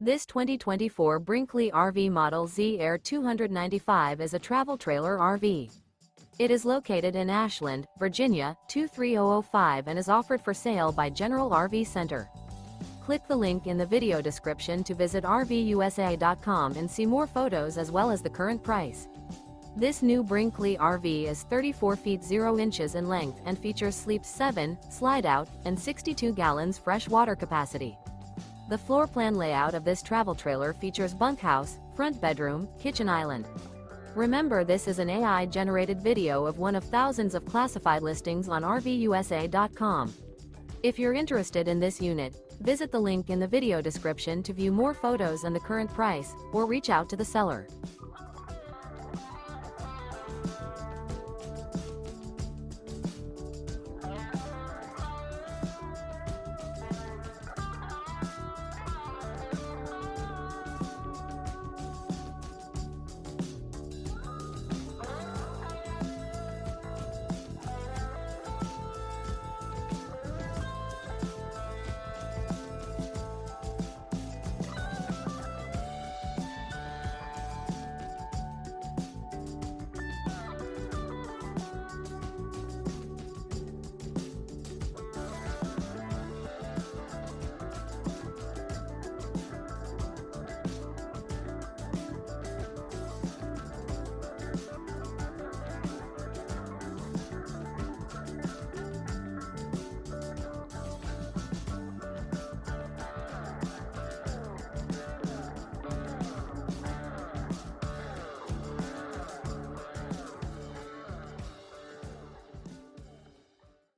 This 2024 Brinkley RV Model Z Air 295 is a travel trailer RV. It is located in Ashland, Virginia, 23005 and is offered for sale by General RV Center. Click the link in the video description to visit RVUSA.com and see more photos as well as the current price. This new Brinkley RV is 34 feet 0 inches in length and features sleeps 7, Slideout, and 62 gallons fresh water capacity. The floor plan layout of this travel trailer features bunkhouse, front bedroom, kitchen island. Remember, this is an AI-generated video of one of thousands of classified listings on RVUSA.com. If you're interested in this unit, visit the link in the video description to view more photos and the current price, or reach out to the seller.